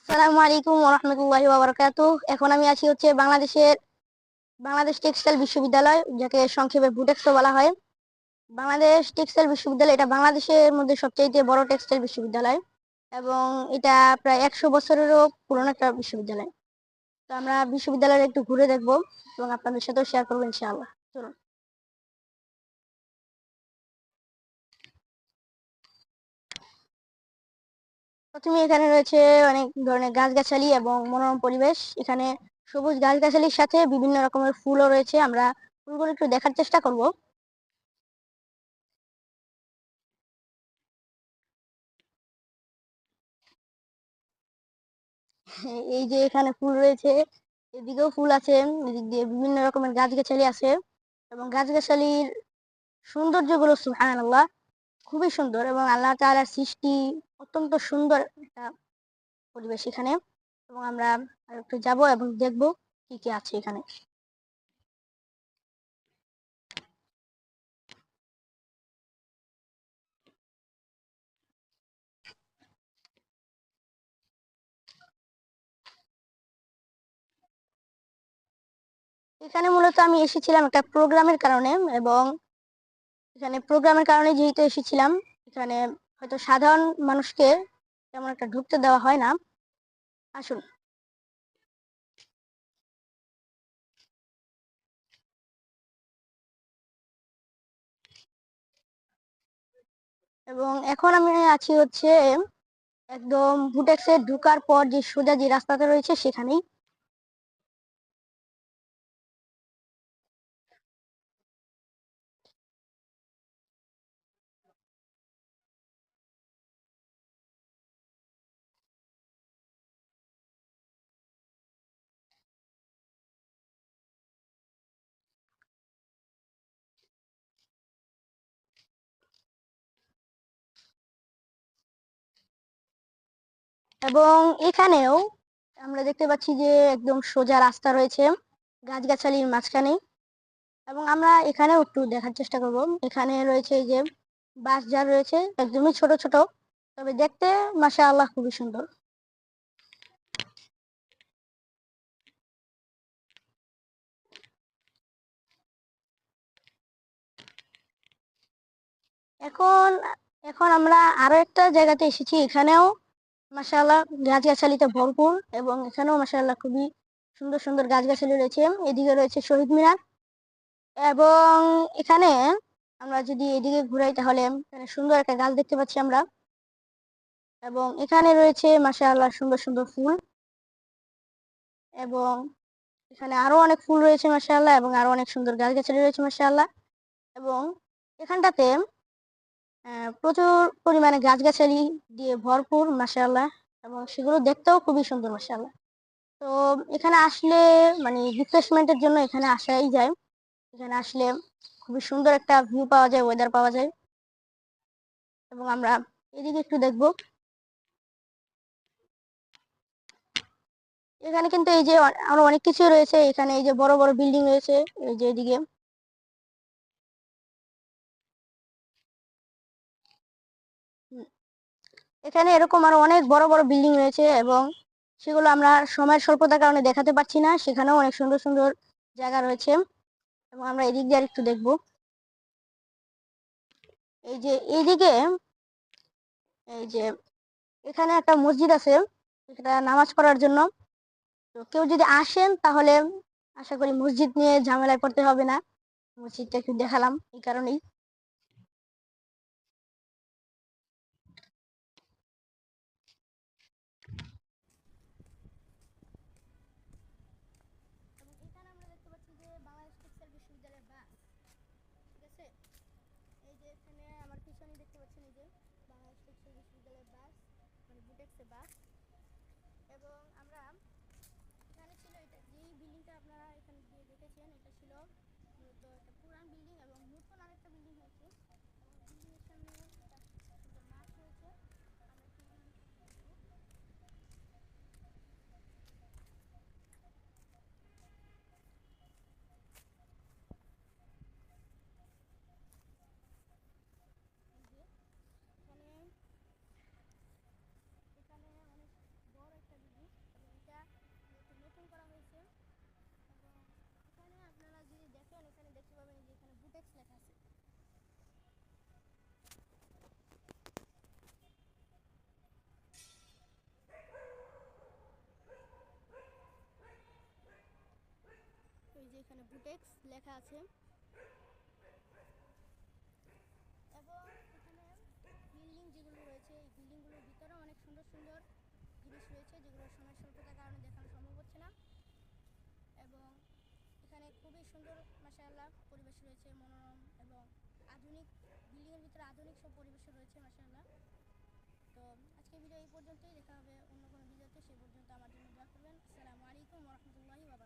আসসালামু আলাইকুম ওয়া রাহমাতুল্লাহি ওয়া বারাকাতুহু। এখন আমি আছি হচ্ছে বাংলাদেশ টেক্সটাইল বিশ্ববিদ্যালয়, যাকে সংক্ষেপে বুটেক্সও বলা হয়। বাংলাদেশ টেক্সটাইল বিশ্ববিদ্যালয় এটা বাংলাদেশের মধ্যে সবচাইতে বড় টেক্সটাইল বিশ্ববিদ্যালয় এবং এটা প্রায় 100 বছরেরও পুরনো একটা বিশ্ববিদ্যালয়। তো আমরা বিশ্ববিদ্যালয়ে একটু ঘুরে দেখবো এবং আপনাদের সাথেও শেয়ার করবো ইনশাআল্লাহ। চলুন। প্রথমে এখানে রয়েছে অনেক ধরনের গাছগাছালি এবং মনোরম পরিবেশ। এখানে সবুজ গাছগাছালির সাথে বিভিন্ন রকমের ফুলও রয়েছে। আমরা ফুলগুলো একটু দেখার চেষ্টা করব। এই যে এখানে ফুল রয়েছে, এদিকেও ফুল আছে, এদিক দিয়ে বিভিন্ন রকমের গাছগাছালি আছে এবং গাছগাছালির সৌন্দর্যগুলো সুবহানাল্লাহ খুবই সুন্দর এবং আল্লাহ তাআলার সৃষ্টি অত্যন্ত সুন্দর একটা পরিবেশ এখানে। এবং আমরা আর একটু যাবো এবং দেখবো কি কি আছে এখানে। এখানে মূলত আমি এসেছিলাম একটা প্রোগ্রামের কারণে এবং এখানে প্রোগ্রামের কারণে যেহেতু এসেছিলাম, এখানে হয়তো সাধারণ মানুষকে তেমন একটা ঢুকতে দেওয়া হয় না। আসুন। এবং এখন আমি আছি হচ্ছে একদম ভুটেক্সে ঢুকার পর যে সোজা যে রাস্তাটা রয়েছে সেখানেই। এবং এখানেও আমরা দেখতে পাচ্ছি যে একদম সোজা রাস্তা রয়েছে গাছগাছালির মাঝখানে। এবং আমরা এখানেও একটু দেখার চেষ্টা করব। এখানে রয়েছে এই যে বাঁশঝাড় রয়েছে, একদমই ছোট ছোট, তবে দেখতে মাশাআল্লাহ খুবই সুন্দর। এখন এখন আমরা আরো একটা জায়গাতে এসেছি। এখানেও মাশাআল্লাহ গাছগাছালিতে ভরপুর এবং এখানেও মাশাআল্লাহ খুবই সুন্দর সুন্দর গাছগাছালি রয়েছে। এদিকে রয়েছে শহীদ মিনার এবং এখানে আমরা যদি এদিকে ঘুরাই তাহলে এখানে সুন্দর একটা গাছ দেখতে পাচ্ছি আমরা। এবং এখানে রয়েছে মাশাআল্লাহ সুন্দর সুন্দর ফুল এবং এখানে আরো অনেক ফুল রয়েছে মাশাআল্লাহ এবং আরো অনেক সুন্দর গাছগাছালি রয়েছে মাশাআল্লাহ। এবং এখানটাতে প্রচুর পরিমাণে গাছগাছালি দিয়ে ভরপুর মাশাআল্লাহ এবং সেগুলো দেখতেও খুবই সুন্দর মাশাআল্লাহ। তো এখানে আসলে মানে রিফ্রেশমেন্টের জন্য এখানে আসাই যায়। এখানে আসলে খুবই সুন্দর একটা ভিউ পাওয়া যায়, ওয়েদার পাওয়া যায়। এবং আমরা এদিকে একটু দেখবো। এখানে কিন্তু এই যে আরো অনেক কিছু রয়েছে। এখানে এই যে বড় বড় বিল্ডিং রয়েছে এই যে এদিকে। হুম, এখানে এরকম আরো অনেক বড় বড় বিল্ডিং রয়েছে এবং সেগুলো আমরা সময়ের স্বল্পতার কারণে দেখাতে পারছি না। সেখানেও অনেক সুন্দর সুন্দর জায়গা রয়েছে এবং আমরা এদিক দিয়ে একটু দেখবো। এই যে এইদিকে এই যে এখানে একটা মসজিদ আছে, এটা নামাজ পড়ার জন্য। তো কেউ যদি আসেন তাহলে আশা করি মসজিদ নিয়ে ঝামেলায় পড়তে হবে না। মসজিদটা একটু দেখালাম এই কারণেই। এবং এখানে আমরা দেখতে পাচ্ছি যে বাংলাদেশ টেক্সটাইল বিশ্ববিদ্যালয়ের বাস, ঠিক আছে। এই যে এখানে আমার পিছনে দেখতে পাচ্ছেন এই যে বাংলাদেশ টেক্সটাইল বিশ্ববিদ্যালয়ের বাস, মানে বুটেক্সের বাস। এবং আমরা এখানে ছিল এটা যেই বিল্ডিংটা আপনারা এখানে দিয়ে দেখেছেন, এটা ছিল মূলত একটা পুরান বিল্ডিং এবং নতুন আরেকটা বিল্ডিং হয়েছে এবং বিল্ডিং এর সামনে একটা সুন্দর মাঠ রয়েছে। আমরা একটু এই যে এখানে এখানে অনেক বড় একটা বিল্ডিং। বুটেক্স লেখা আছে। এবং এখানে বিল্ডিং যেগুলো রয়েছে এই বিল্ডিংগুলোর ভিতরে অনেক সুন্দর সুন্দর জিনিস রয়েছে, যেগুলো সময় স্বল্পতার কারণে দেখানো সম্ভব হচ্ছে না। এবং এখানে খুবই সুন্দর মাশাআল্লাহ পরিবেশ রয়েছে, মনোরম এবং আধুনিক। বিল্ডিংয়ের ভিতরে আধুনিক সব পরিবেশ রয়েছে মাশাআল্লাহ। তো আজকের ভিডিও এই পর্যন্তই, দেখা হবে অন্য কোনো ভিডিওতে। সেই পর্যন্ত আমার জন্য দোয়া করবেন। আসসালামু আলাইকুম ওয়া রাহমাতুল্লাহি ওয়া বারাকাতুহু।